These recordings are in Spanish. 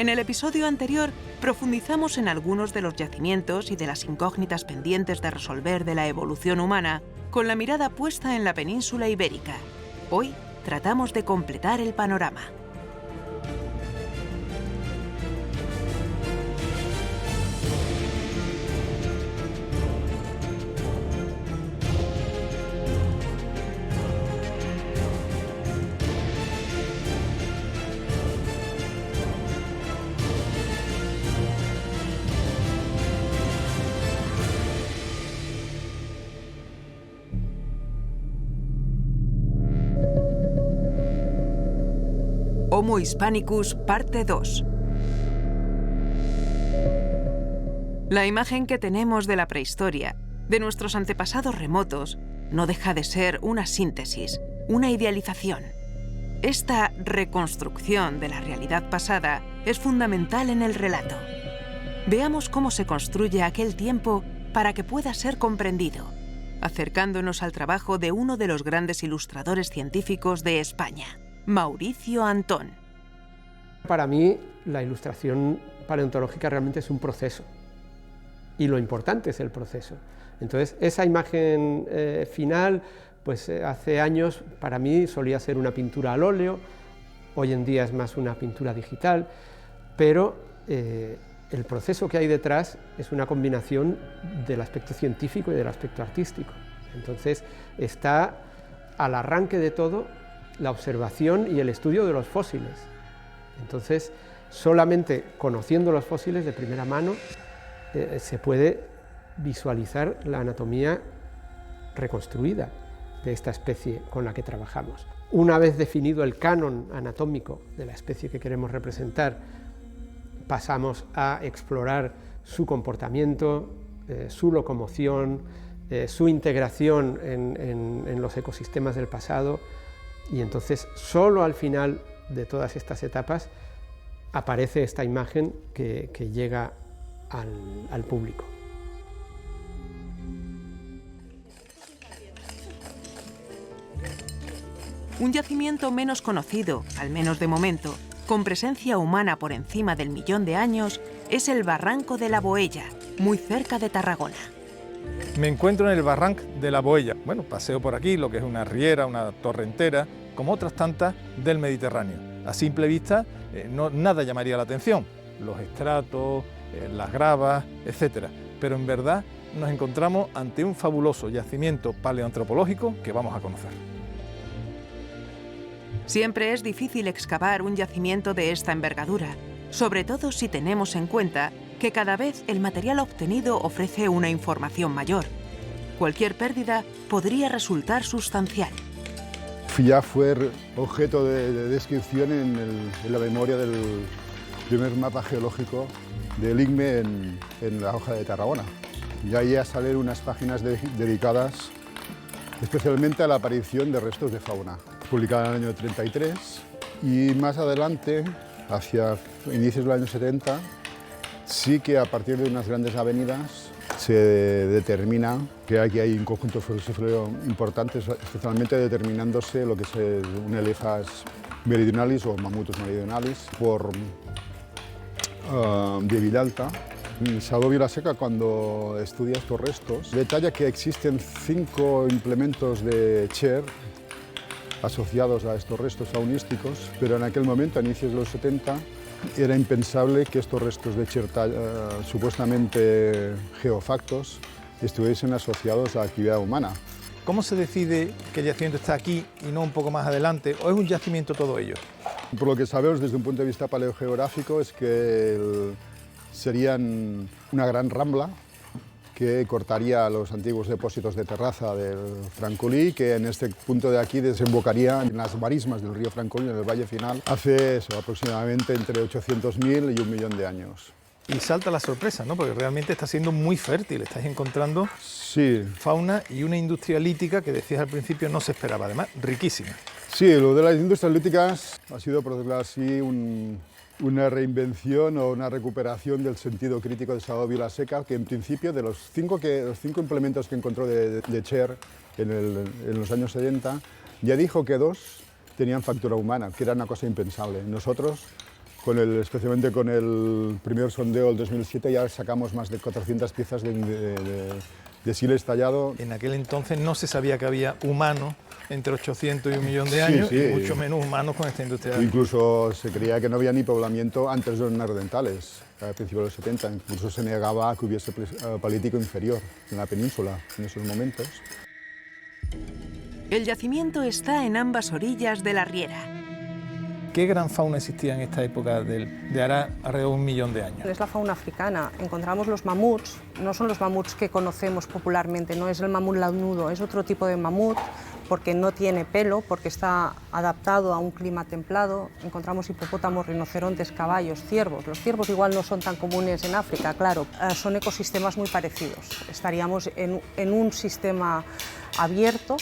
En el episodio anterior profundizamos en algunos de los yacimientos y de las incógnitas pendientes de resolver de la evolución humana, con la mirada puesta en la península ibérica. Hoy tratamos de completar el panorama. Homo Hispanicus, parte 2. La imagen que tenemos de la prehistoria, de nuestros antepasados remotos, no deja de ser una síntesis, una idealización. Esta reconstrucción de la realidad pasada es fundamental en el relato. Veamos cómo se construye aquel tiempo para que pueda ser comprendido, acercándonos al trabajo de uno de los grandes ilustradores científicos de España, Mauricio Antón. Para mí, la ilustración paleontológica realmente es un proceso, y lo importante es el proceso. Entonces, esa imagen final, pues hace años para mí solía ser una pintura al óleo, hoy en día es más una pintura digital, pero el proceso que hay detrás es una combinación del aspecto científico y del aspecto artístico. Entonces, está al arranque de todo la observación y el estudio de los fósiles. Entonces, solamente conociendo los fósiles de primera mano se puede visualizar la anatomía reconstruida de esta especie con la que trabajamos. Una vez definido el canon anatómico de la especie que queremos representar, pasamos a explorar su comportamiento, su locomoción, su integración en los ecosistemas del pasado, y entonces solo al final de todas estas etapas aparece esta imagen que llega al público. Un yacimiento menos conocido, al menos de momento, con presencia humana por encima del 1.000.000 de años, es el Barranco de la Boella, muy cerca de Tarragona. Me encuentro en el Barranc de la Boella. Bueno, paseo por aquí, lo que es una riera, una torrentera, como otras tantas del Mediterráneo. A simple vista, nada llamaría la atención, los estratos, las gravas, etc. Pero en verdad nos encontramos ante un fabuloso yacimiento paleoantropológico que vamos a conocer. Siempre es difícil excavar un yacimiento de esta envergadura, sobre todo si tenemos en cuenta que cada vez el material obtenido ofrece una información mayor. Cualquier pérdida podría resultar sustancial. Ya fue objeto de descripción en la memoria del primer mapa geológico del INME en la hoja de Tarragona. Y ahí salen unas páginas dedicadas especialmente a la aparición de restos de fauna, publicada en el año 33, y más adelante, hacia inicios del año 70, sí que a partir de unas grandes avenidas se determina que aquí hay un conjunto fósileo importante, especialmente determinándose lo que es un Elephas meridionalis o Mammutus meridionalis por de Villalta. Salvador Vilaseca, cuando estudia estos restos, detalla que existen 5 implementos de Cher asociados a estos restos faunísticos, pero en aquel momento, a inicios de los 70, era impensable que estos restos de Cher supuestamente geofactos estuviesen asociados a la actividad humana. ¿Cómo se decide que el yacimiento está aquí y no un poco más adelante, o es un yacimiento todo ello? Por lo que sabemos desde un punto de vista paleogeográfico es que serían una gran rambla que cortaría los antiguos depósitos de terraza del Francolí, que en este punto de aquí desembocaría en las marismas del río Francolí, en el valle final, hace aproximadamente entre 800.000 y 1.000.000 de años. Y salta la sorpresa, ¿no? Porque realmente está siendo muy fértil, estáis encontrando fauna y una industria lítica que decías al principio no se esperaba, además riquísima. Sí, lo de las industrias líticas ha sido, por decirlo así, una reinvención o una recuperación del sentido crítico de Salvador Vilaseca, que en principio de los cinco implementos que encontró de Cher en los años 70, ya dijo que 2 tenían factura humana, que era una cosa impensable. Nosotros especialmente con el primer sondeo del 2007 ya sacamos más de 400 piezas de sílex tallado. En aquel entonces no se sabía que había humanos entre 800 y 1 millón de años, sí. y mucho menos humanos con esta industria. Incluso se creía que no había ni poblamiento antes de los neandertales, a principios de los 70. Incluso se negaba a que hubiese paleolítico inferior en la península en esos momentos. El yacimiento está en ambas orillas de la Riera. ¿Qué gran fauna existía en esta época de hará alrededor de 1 millón de años? Es la fauna africana. Encontramos los mamuts, no son los mamuts que conocemos popularmente, no es el mamut lanudo, es otro tipo de mamut porque no tiene pelo, porque está adaptado a un clima templado. Encontramos hipopótamos, rinocerontes, caballos, ciervos. Los ciervos igual no son tan comunes en África, claro, son ecosistemas muy parecidos. Estaríamos en un sistema abierto,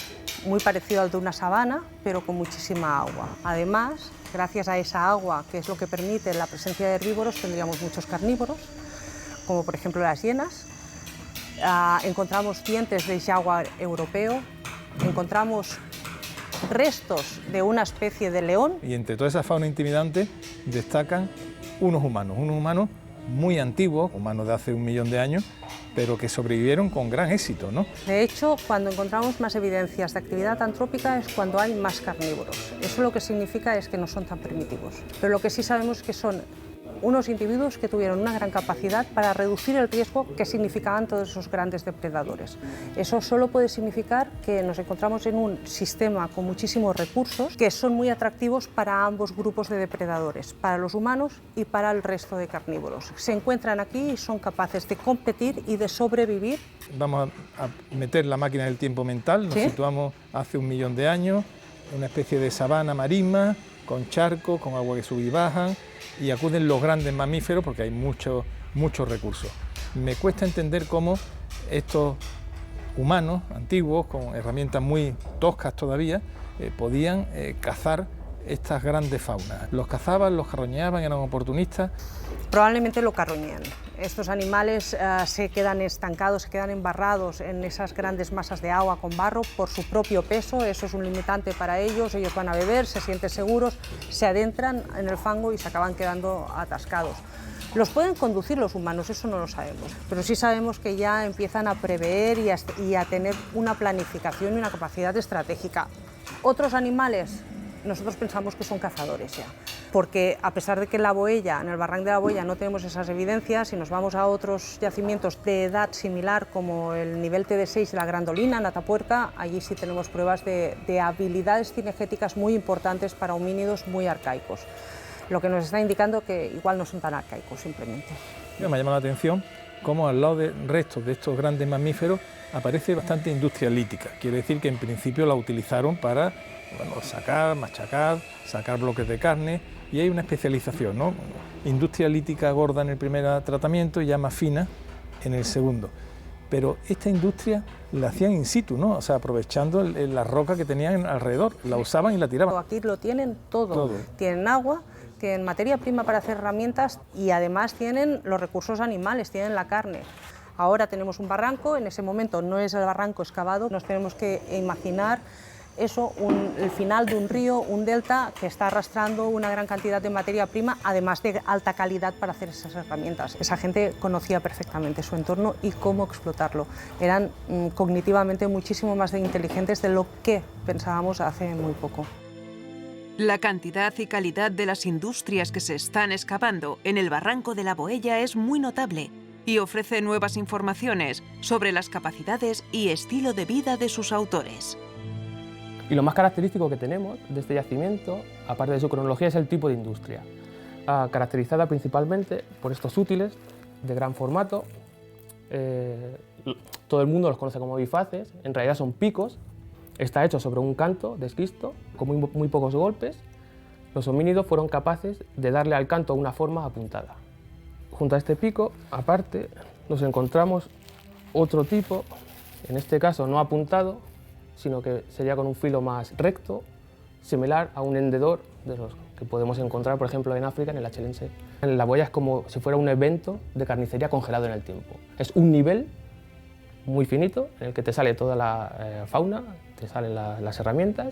muy parecido al de una sabana, pero con muchísima agua. Además, gracias a esa agua, que es lo que permite la presencia de herbívoros, tendríamos muchos carnívoros, como por ejemplo las hienas. Encontramos dientes de jaguar europeo, encontramos restos de una especie de león. Y entre toda esa fauna intimidante destacan unos humanos muy antiguos, humanos de hace 1 millón de años, pero que sobrevivieron con gran éxito, ¿no? De hecho, cuando encontramos más evidencias de actividad antrópica es cuando hay más carnívoros. Eso lo que significa es que no son tan primitivos. Pero lo que sí sabemos es que son unos individuos que tuvieron una gran capacidad para reducir el riesgo que significaban todos esos grandes depredadores. Eso solo puede significar que nos encontramos en un sistema con muchísimos recursos que son muy atractivos para ambos grupos de depredadores, para los humanos y para el resto de carnívoros. Se encuentran aquí y son capaces de competir y de sobrevivir. Vamos a meter la máquina del tiempo mental, nos situamos hace 1 millón de años, una especie de sabana marisma, con charcos, con agua que sube y bajan, y acuden los grandes mamíferos porque hay muchos recursos. Me cuesta entender cómo estos humanos antiguos, con herramientas muy toscas todavía, podían cazar estas grandes faunas. Los cazaban, los carroñeaban, eran oportunistas. Probablemente lo carroñean. Estos animales se quedan estancados, se quedan embarrados en esas grandes masas de agua con barro por su propio peso. Eso es un limitante para ellos. Ellos van a beber, se sienten seguros, se adentran en el fango y se acaban quedando atascados. ¿Los pueden conducir los humanos? Eso no lo sabemos, pero sí sabemos que ya empiezan a prever y a tener una planificación y una capacidad estratégica. Otros animales, nosotros pensamos que son cazadores ya, porque a pesar de que en la Boella, en el Barranc de la Boella, no tenemos esas evidencias, si nos vamos a otros yacimientos de edad similar, como el nivel TD6 de la Grandolina, en Atapuerca, allí sí tenemos pruebas de habilidades cinegéticas muy importantes para homínidos muy arcaicos, lo que nos está indicando que igual no son tan arcaicos simplemente. Me ha llamado la atención cómo al lado de restos de estos grandes mamíferos aparece bastante industria lítica, quiere decir que en principio la utilizaron para sacar, machacar, sacar bloques de carne, y hay una especialización, ¿no? Industria lítica gorda en el primer tratamiento y ya más fina en el segundo. Pero esta industria la hacían in situ, ¿no? O sea, aprovechando la roca que tenían alrededor, la usaban y la tiraban. Aquí lo tienen todo. Tienen agua, tienen materia prima para hacer herramientas y además tienen los recursos animales, tienen la carne. Ahora tenemos un barranco, en ese momento no es el barranco excavado, nos tenemos que imaginar eso, el final de un río, un delta que está arrastrando una gran cantidad de materia prima, además de alta calidad para hacer esas herramientas. Esa gente conocía perfectamente su entorno y cómo explotarlo. Eran cognitivamente muchísimo más inteligentes de lo que pensábamos hace muy poco. La cantidad y calidad de las industrias que se están excavando en el Barranco de la Boella es muy notable y ofrece nuevas informaciones sobre las capacidades y estilo de vida de sus autores. Y lo más característico que tenemos de este yacimiento, aparte de su cronología, es el tipo de industria, caracterizada principalmente por estos útiles de gran formato. Todo el mundo los conoce como bifaces, en realidad son picos. Está hecho sobre un canto de esquisto, con muy pocos golpes. Los homínidos fueron capaces de darle al canto una forma apuntada. Junto a este pico, aparte, nos encontramos otro tipo, en este caso no apuntado, sino que sería con un filo más recto, similar a un hendedor de los que podemos encontrar, por ejemplo, en África, en el Achelense. En la Boella es como si fuera un evento de carnicería congelado en el tiempo. Es un nivel muy finito en el que te sale toda la fauna, te salen las herramientas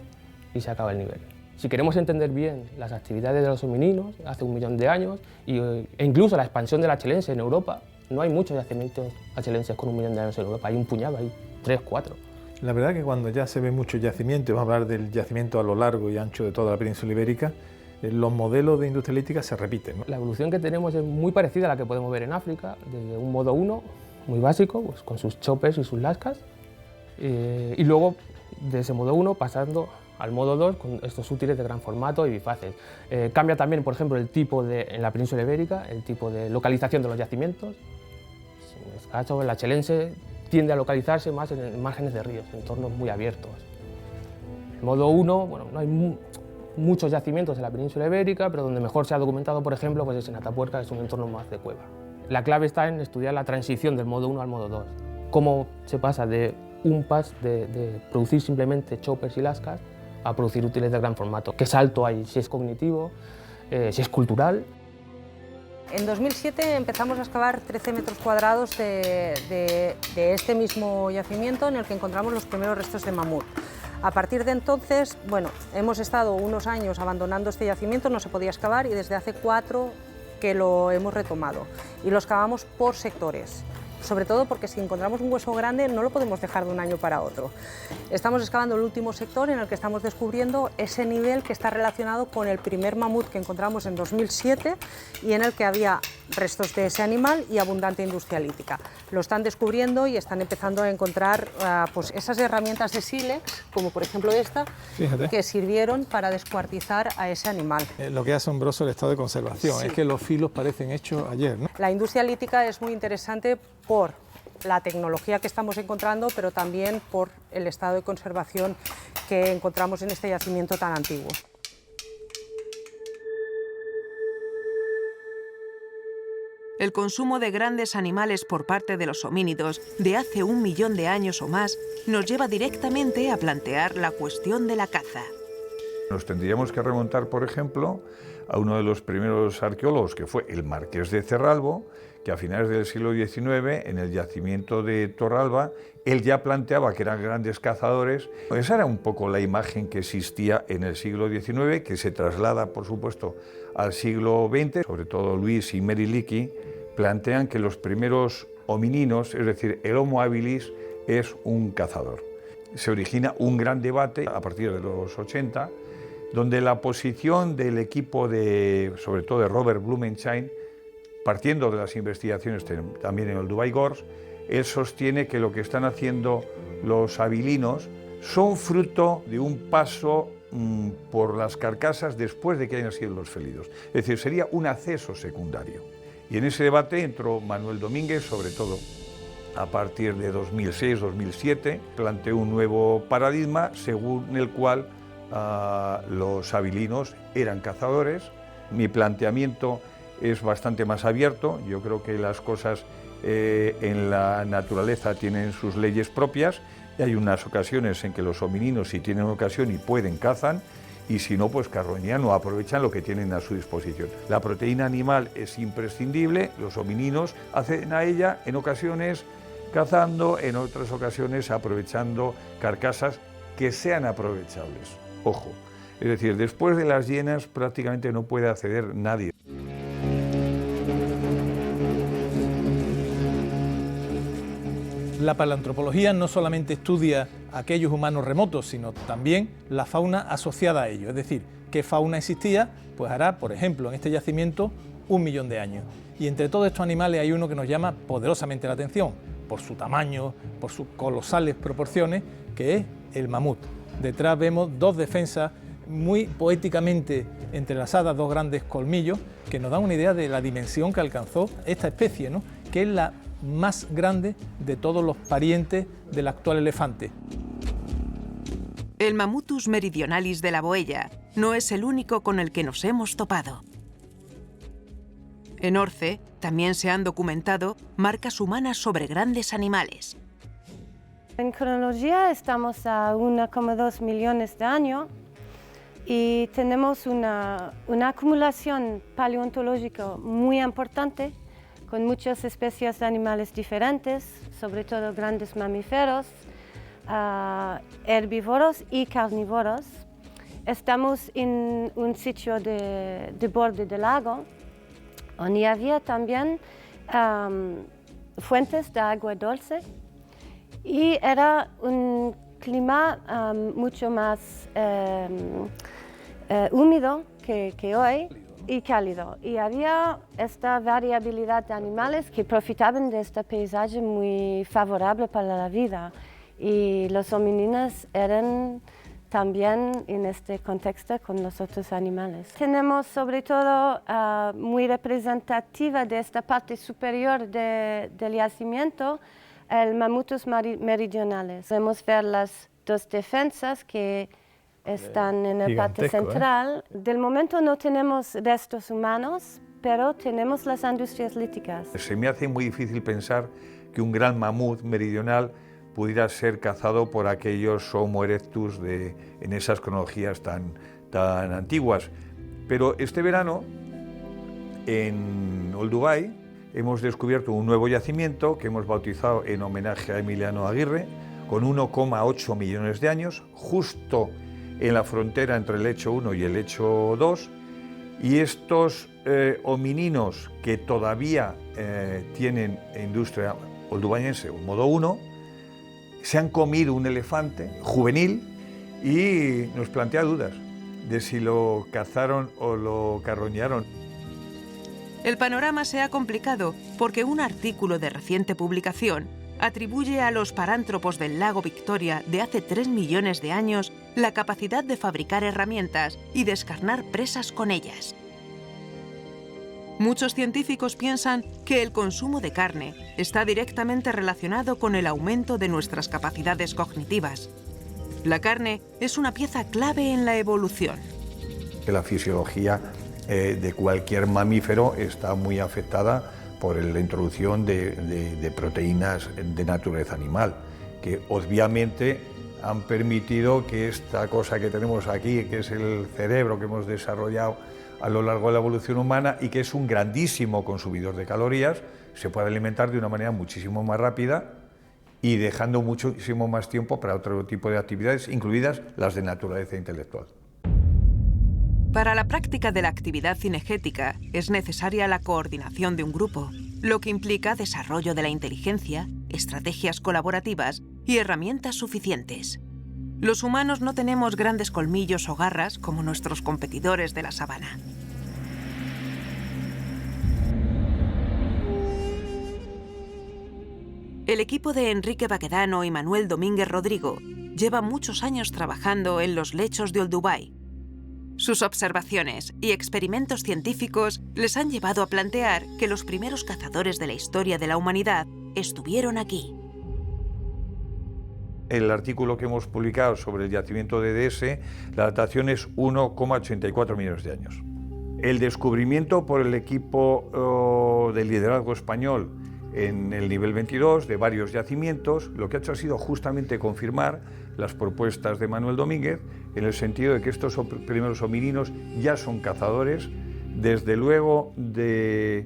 y se acaba el nivel. Si queremos entender bien las actividades de los homininos hace 1 millón de años e incluso la expansión del achelense en Europa, no hay muchos yacimientos achelenses con 1 millón de años en Europa, hay un puñado, hay 3, 4. La verdad que cuando ya se ven muchos yacimientos, vamos a hablar del yacimiento a lo largo y ancho de toda la península ibérica, los modelos de industria lítica se repiten, ¿no? La evolución que tenemos es muy parecida a la que podemos ver en África, desde un modo 1, muy básico, pues con sus choppers y sus lascas, y luego de ese modo 1 pasando al modo 2 con estos útiles de gran formato y bifaces. Cambia también, por ejemplo, el tipo en la península ibérica, el tipo de localización de los yacimientos. En este caso, el achelense tiende a localizarse más en márgenes de ríos, en entornos muy abiertos. El modo 1, bueno, no hay muchos yacimientos en la península ibérica, pero donde mejor se ha documentado, por ejemplo, pues es en Atapuerca, que es un entorno más de cueva. La clave está en estudiar la transición del modo 1 al modo 2. Cómo se pasa de un pas de producir simplemente choppers y lascas a producir útiles de gran formato. ¿Qué salto hay? Si es cognitivo, si es cultural. En 2007 empezamos a excavar 13 metros cuadrados de este mismo yacimiento en el que encontramos los primeros restos de mamut. A partir de entonces, bueno, hemos estado unos años abandonando este yacimiento, no se podía excavar y desde hace 4 que lo hemos retomado. Y lo excavamos por sectores. Sobre todo porque si encontramos un hueso grande no lo podemos dejar de un año para otro. Estamos excavando el último sector en el que estamos descubriendo ese nivel que está relacionado con el primer mamut que encontramos en 2007 y en el que había restos de ese animal y abundante industria lítica. Lo están descubriendo y están empezando a encontrar pues esas herramientas de sílex, como por ejemplo esta, Fíjate, que sirvieron para descuartizar a ese animal. lo que es asombroso el estado de conservación, Sí. es que los filos parecen hechos ayer, ¿no? La industria lítica es muy interesante por la tecnología que estamos encontrando, pero también por el estado de conservación que encontramos en este yacimiento tan antiguo. El consumo de grandes animales por parte de los homínidos de hace 1 millón de años o más nos lleva directamente a plantear la cuestión de la caza. Nos tendríamos que remontar, por ejemplo, a uno de los primeros arqueólogos, que fue el Marqués de Cerralbo, que a finales del siglo XIX, en el yacimiento de Torralba, él ya planteaba que eran grandes cazadores. Esa era un poco la imagen que existía en el siglo XIX, que se traslada, por supuesto, al siglo XX. Sobre todo Luis y Mary Leakey plantean que los primeros homininos, es decir, el Homo habilis, es un cazador. Se origina un gran debate a partir de los 80, donde la posición del equipo sobre todo de Robert Blumenschein, partiendo de las investigaciones también en el Dubai Gorge, él sostiene que lo que están haciendo los habilinos son fruto de un paso por las carcasas después de que hayan sido los felidos. Es decir, sería un acceso secundario. Y en ese debate entró Manuel Domínguez, sobre todo a partir de 2006-2007, planteó un nuevo paradigma según el cual los habilinos eran cazadores. Mi planteamiento es bastante más abierto. Yo creo que las cosas en la naturaleza tienen sus leyes propias y hay unas ocasiones en que los homininos, si tienen ocasión y pueden, cazan, y si no, pues carroñan o aprovechan lo que tienen a su disposición. La proteína animal es imprescindible, los homininos acceden a ella en ocasiones cazando, en otras ocasiones aprovechando carcasas que sean aprovechables. Ojo, es decir, después de las hienas prácticamente no puede acceder nadie. La paleoantropología no solamente estudia aquellos humanos remotos, sino también la fauna asociada a ellos, es decir, qué fauna existía, pues hará, por ejemplo, en este yacimiento 1 millón de años. Y entre todos estos animales hay uno que nos llama poderosamente la atención, por su tamaño, por sus colosales proporciones, que es el mamut. Detrás vemos 2 defensas muy poéticamente entrelazadas, 2 grandes colmillos, que nos dan una idea de la dimensión que alcanzó esta especie, ¿no?, que es la más grande de todos los parientes del actual elefante. El Mamutus meridionalis de la Boella no es el único con el que nos hemos topado. En Orce también se han documentado marcas humanas sobre grandes animales. En cronología estamos a 1,2 millones de años y tenemos una acumulación paleontológica muy importante con muchas especies de animales diferentes, sobre todo grandes mamíferos, herbívoros y carnívoros. estamos en un sitio de borde del lago, donde había también fuentes de agua dulce y era un clima mucho más húmedo que hoy y cálido. Y había esta variabilidad de animales que profitaban de este paisaje muy favorable para la vida. Y los homininos eran también en este contexto con los otros animales. Tenemos sobre todo muy representativa de esta parte superior del yacimiento el mamutos meridionales. Podemos ver las dos defensas que están en la parte central. Del momento no tenemos restos humanos, pero tenemos las industrias líticas. Se me hace muy difícil pensar que un gran mamut meridional pudiera ser cazado por aquellos Homo erectus en esas cronologías tan antiguas. Pero este verano, en Olduvai, hemos descubierto un nuevo yacimiento que hemos bautizado en homenaje a Emiliano Aguirre, con 1,8 millones de años, justo en la frontera entre el lecho 1 y el lecho 2, y estos homininos que todavía tienen industria oldubayense o modo 1, se han comido un elefante juvenil y nos plantea dudas de si lo cazaron o lo carroñaron. El panorama se ha complicado porque un artículo de reciente publicación atribuye a los parántropos del lago Victoria de hace 3 millones de años la capacidad de fabricar herramientas y descarnar presas con ellas. Muchos científicos piensan que el consumo de carne está directamente relacionado con el aumento de nuestras capacidades cognitivas. La carne es una pieza clave en la evolución. La fisiología de cualquier mamífero está muy afectada por la introducción de proteínas de naturaleza animal, que obviamente han permitido que esta cosa que tenemos aquí, que es el cerebro que hemos desarrollado a lo largo de la evolución humana y que es un grandísimo consumidor de calorías, se pueda alimentar de una manera muchísimo más rápida y dejando muchísimo más tiempo para otro tipo de actividades, incluidas las de naturaleza intelectual. Para la práctica de la actividad cinegética es necesaria la coordinación de un grupo, lo que implica desarrollo de la inteligencia, estrategias colaborativas y herramientas suficientes. Los humanos no tenemos grandes colmillos o garras como nuestros competidores de la sabana. El equipo de Enrique Baquedano y Manuel Domínguez Rodrigo lleva muchos años trabajando en los lechos de Olduvai. Sus observaciones y experimentos científicos les han llevado a plantear que los primeros cazadores de la historia de la humanidad estuvieron aquí. El artículo que hemos publicado sobre el yacimiento de DS, la datación es 1,84 millones de años. El descubrimiento por el equipo del liderazgo español en el nivel 22 de varios yacimientos, lo que ha hecho ha sido justamente confirmar las propuestas de Manuel Domínguez en el sentido de que estos primeros homininos ya son cazadores, desde luego de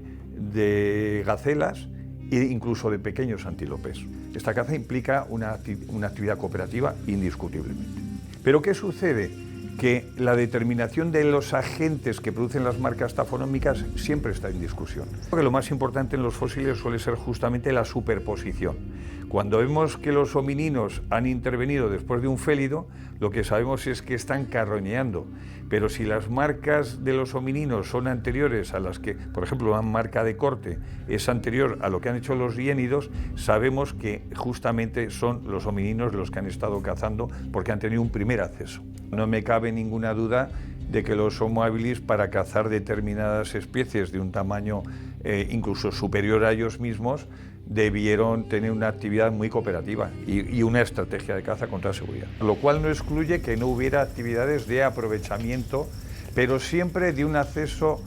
gacelas e incluso de pequeños antílopes. Esta caza implica una actividad cooperativa indiscutiblemente. ¿Pero qué sucede? Que la determinación de los agentes que producen las marcas tafonómicas siempre está en discusión. Creo que lo más importante en los fósiles suele ser justamente la superposición. Cuando vemos que los homininos han intervenido después de un félido, lo que sabemos es que están carroñeando. Pero si las marcas de los homininos son anteriores a las que, por ejemplo, una marca de corte es anterior a lo que han hecho los hiénidos, sabemos que justamente son los homininos los que han estado cazando porque han tenido un primer acceso. No me cabe ninguna duda de que los Homo habilis, para cazar determinadas especies de un tamaño incluso superior a ellos mismos, debieron tener una actividad muy cooperativa y una estrategia de caza con toda seguridad. Lo cual no excluye que no hubiera actividades de aprovechamiento, pero siempre de un acceso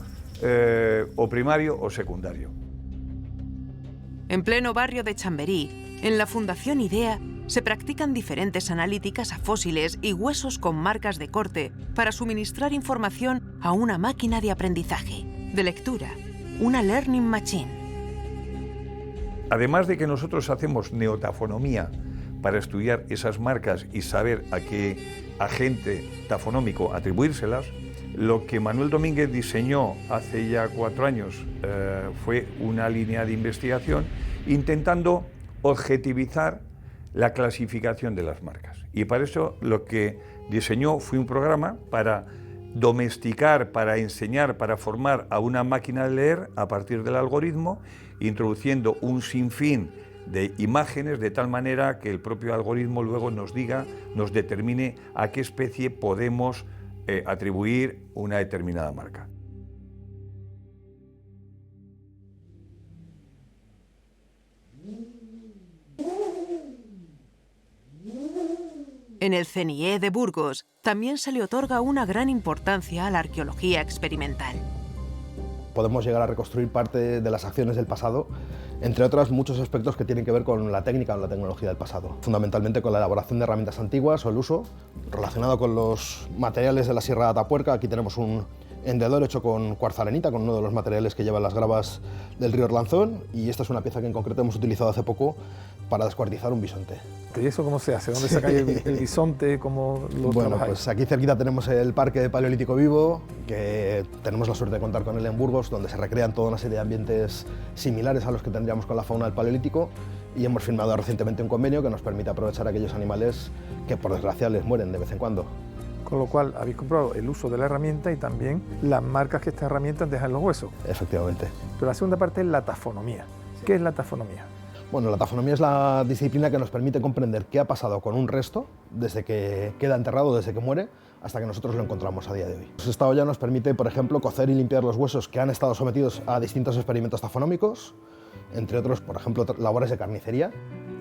o primario o secundario. En pleno barrio de Chamberí, en la Fundación IDEA, se practican diferentes analíticas a fósiles y huesos con marcas de corte para suministrar información a una máquina de aprendizaje, de lectura, una Learning Machine. Además de que nosotros hacemos neotafonomía para estudiar esas marcas y saber a qué agente tafonómico atribuírselas. Lo que Manuel Domínguez diseñó hace ya 4 años fue una línea de investigación intentando objetivizar la clasificación de las marcas. Y para eso lo que diseñó fue un programa para domesticar, para enseñar, para formar a una máquina de leer a partir del algoritmo, introduciendo un sinfín de imágenes de tal manera que el propio algoritmo luego nos diga, nos determine a qué especie podemos atribuir una determinada marca. En el CNIE de Burgos también se le otorga una gran importancia a la arqueología experimental. Podemos llegar a reconstruir parte de las acciones del pasado, entre otras muchos aspectos que tienen que ver con la técnica o la tecnología del pasado, fundamentalmente con la elaboración de herramientas antiguas o el uso, relacionado con los materiales de la Sierra de Atapuerca. Aquí tenemos un hendedor hecho con cuarzarenita, con uno de los materiales que llevan las gravas del río Arlanzón, y esta es una pieza que en concreto hemos utilizado hace poco para descuartizar un bisonte. ¿Y eso cómo se hace? ¿Dónde sacáis el bisonte? ¿Cómo lo trabajáis? Pues aquí cerquita tenemos el Parque Paleolítico Vivo, que tenemos la suerte de contar con él en Burgos, donde se recrean toda una serie de ambientes similares a los que tendríamos con la fauna del Paleolítico, y hemos firmado recientemente un convenio que nos permite aprovechar aquellos animales que por desgracia les mueren de vez en cuando. Con lo cual habéis comprobado el uso de la herramienta y también las marcas que estas herramientas dejan en los huesos. Efectivamente. Pero la segunda parte es la tafonomía. ¿Qué es la tafonomía? Bueno, la tafonomía es la disciplina que nos permite comprender qué ha pasado con un resto desde que queda enterrado, desde que muere, hasta que nosotros lo encontramos a día de hoy. Esta olla nos permite, por ejemplo, cocer y limpiar los huesos que han estado sometidos a distintos experimentos tafonómicos, entre otros, por ejemplo, labores de carnicería.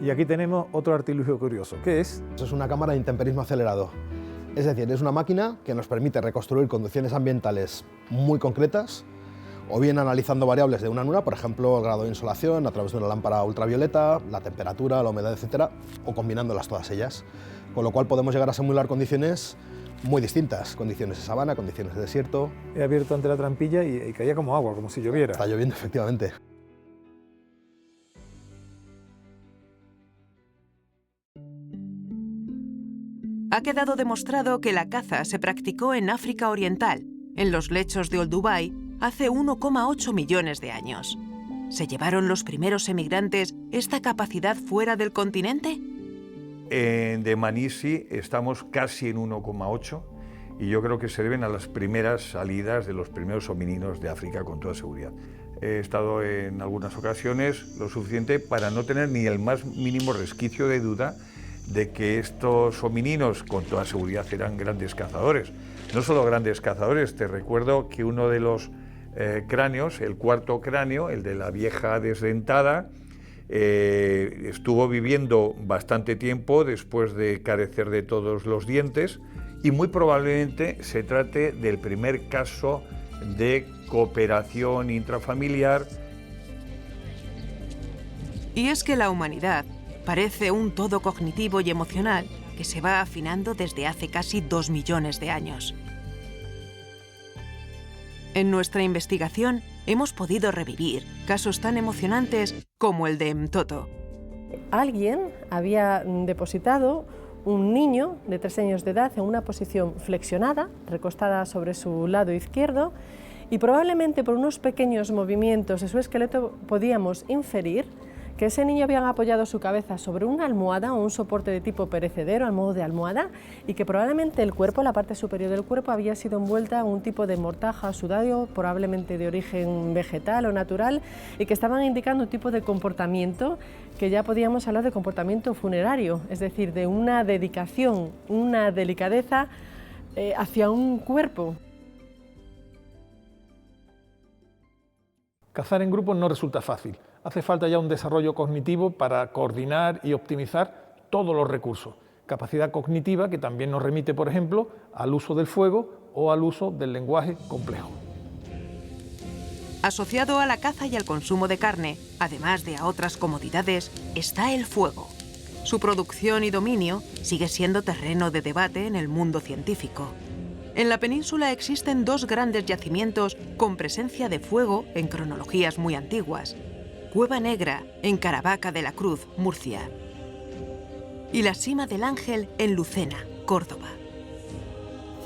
Y aquí tenemos otro artilugio curioso. ¿Qué es? Es una cámara de intemperismo acelerado. Es decir, es una máquina que nos permite reconstruir condiciones ambientales muy concretas, o bien analizando variables de una en una, por ejemplo, el grado de insolación a través de una lámpara ultravioleta, la temperatura, la humedad, etcétera, o combinándolas todas ellas. Con lo cual podemos llegar a simular condiciones muy distintas, condiciones de sabana, condiciones de desierto. He abierto ante la trampilla y caía como agua, como si lloviera. Está lloviendo, efectivamente. Ha quedado demostrado que la caza se practicó en África Oriental, en los lechos de Olduvai, hace 1,8 millones de años. ¿Se llevaron los primeros emigrantes esta capacidad fuera del continente? En Dmanisi estamos casi en 1,8 y yo creo que se deben a las primeras salidas de los primeros homínidos de África con toda seguridad. He estado en algunas ocasiones lo suficiente para no tener ni el más mínimo resquicio de duda de que estos homínidos con toda seguridad eran grandes cazadores. No solo grandes cazadores, te recuerdo que uno de los cráneos, el cuarto cráneo, el de la vieja desdentada, estuvo viviendo bastante tiempo después de carecer de todos los dientes y muy probablemente se trate del primer caso de cooperación intrafamiliar. Y es que la humanidad parece un todo cognitivo y emocional que se va afinando desde hace casi 2 millones de años. En nuestra investigación hemos podido revivir casos tan emocionantes como el de Mtoto. Alguien había depositado un niño de 3 años de edad en una posición flexionada, recostada sobre su lado izquierdo, y probablemente por unos pequeños movimientos de su esqueleto podíamos inferir que ese niño había apoyado su cabeza sobre una almohada o un soporte de tipo perecedero al modo de almohada y que probablemente el cuerpo, la parte superior del cuerpo, había sido envuelta en un tipo de mortaja o sudario, probablemente de origen vegetal o natural, y que estaban indicando un tipo de comportamiento que ya podíamos hablar de comportamiento funerario, es decir, de una dedicación, una delicadeza hacia un cuerpo. Cazar en grupo no resulta fácil. Hace falta ya un desarrollo cognitivo para coordinar y optimizar todos los recursos. Capacidad cognitiva que también nos remite, por ejemplo, al uso del fuego o al uso del lenguaje complejo. Asociado a la caza y al consumo de carne, además de a otras comodidades, está el fuego. Su producción y dominio sigue siendo terreno de debate en el mundo científico. En la península existen 2 grandes yacimientos con presencia de fuego en cronologías muy antiguas. Cueva Negra, en Caravaca de la Cruz, Murcia. y la Sima del Ángel en Lucena, Córdoba.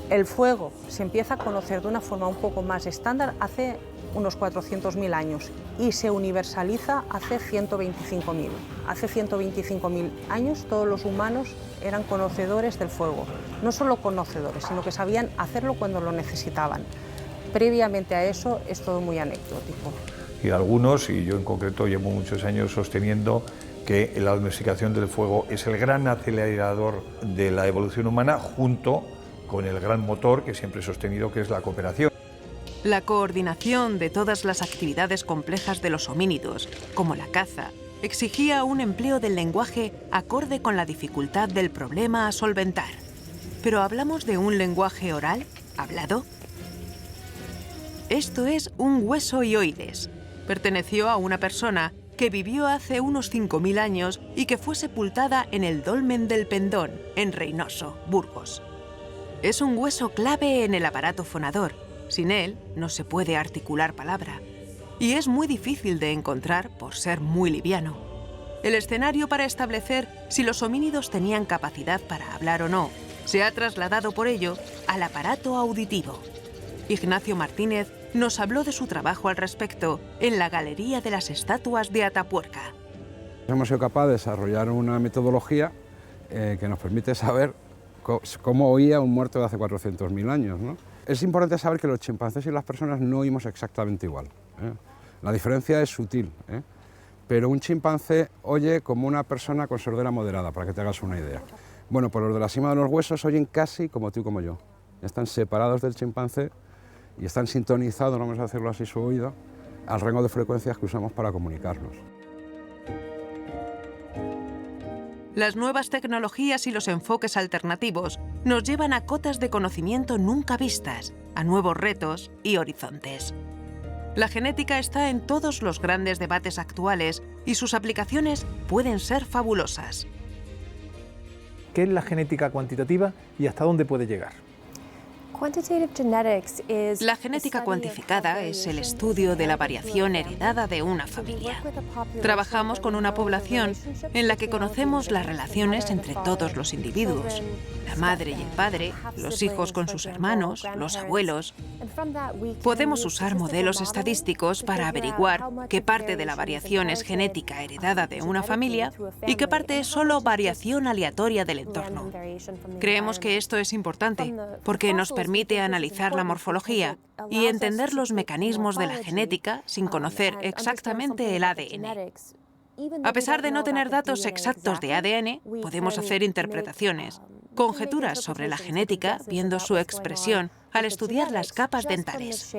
El fuego se empieza a conocer de una forma un poco más estándar hace unos 400.000 años y se universaliza hace 125.000. Hace 125.000 años todos los humanos eran conocedores del fuego. No solo conocedores, sino que sabían hacerlo cuando lo necesitaban. Previamente a eso es todo muy anecdótico. Y algunos, y yo en concreto llevo muchos años sosteniendo que la domesticación del fuego es el gran acelerador de la evolución humana junto con el gran motor que siempre he sostenido que es la cooperación. La coordinación de todas las actividades complejas de los homínidos, como la caza, exigía un empleo del lenguaje acorde con la dificultad del problema a solventar. ¿Pero hablamos de un lenguaje oral, hablado? Esto es un hueso hioides. Perteneció a una persona que vivió hace unos 5.000 años y que fue sepultada en el Dolmen del Pendón, en Reynoso, Burgos. Es un hueso clave en el aparato fonador. Sin él no se puede articular palabra. Y es muy difícil de encontrar por ser muy liviano. El escenario para establecer si los homínidos tenían capacidad para hablar o no se ha trasladado por ello al aparato auditivo. Ignacio Martínez nos habló de su trabajo al respecto en la Galería de las Estatuas de Atapuerca. Hemos sido capaces de desarrollar una metodología que nos permite saber cómo oía un muerto de hace 400.000 años, ¿no? Es importante saber que los chimpancés y las personas no oímos exactamente igual, ¿eh? La diferencia es sutil, ¿eh? Pero un chimpancé oye como una persona con sordera moderada, para que te hagas una idea. Bueno, pues los de la cima de los huesos oyen casi como tú y como yo. Están separados del chimpancé y están sintonizados, vamos a decirlo así, su oído, al rango de frecuencias que usamos para comunicarnos. Las nuevas tecnologías y los enfoques alternativos nos llevan a cotas de conocimiento nunca vistas, a nuevos retos y horizontes. La genética está en todos los grandes debates actuales y sus aplicaciones pueden ser fabulosas. ¿Qué es la genética cuantitativa y hasta dónde puede llegar? La genética cuantificada es el estudio de la variación heredada de una familia. Trabajamos con una población en la que conocemos las relaciones entre todos los individuos, la madre y el padre, los hijos con sus hermanos, los abuelos. Podemos usar modelos estadísticos para averiguar qué parte de la variación es genética heredada de una familia y qué parte es solo variación aleatoria del entorno. Creemos que esto es importante porque nos permite analizar la morfología y entender los mecanismos de la genética sin conocer exactamente el ADN. A pesar de no tener datos exactos de ADN, podemos hacer interpretaciones, conjeturas sobre la genética viendo su expresión al estudiar las capas dentales.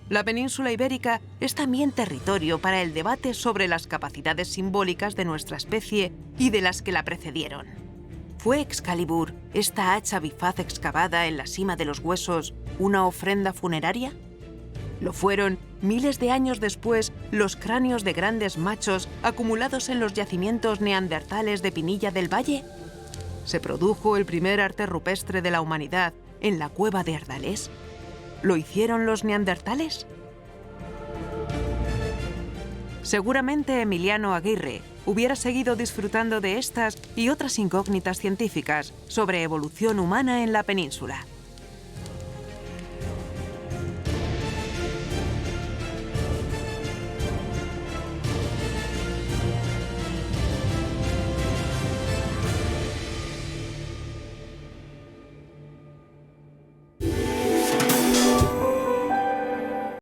La península ibérica es también territorio para el debate sobre las capacidades simbólicas de nuestra especie y de las que la precedieron. ¿Fue Excalibur, esta hacha bifaz excavada en la cima de los huesos, una ofrenda funeraria? ¿Lo fueron, miles de años después, los cráneos de grandes machos acumulados en los yacimientos neandertales de Pinilla del Valle? ¿Se produjo el primer arte rupestre de la humanidad en la cueva de Ardales? ¿Lo hicieron los neandertales? Seguramente Emiliano Aguirre hubiera seguido disfrutando de estas y otras incógnitas científicas sobre evolución humana en la península.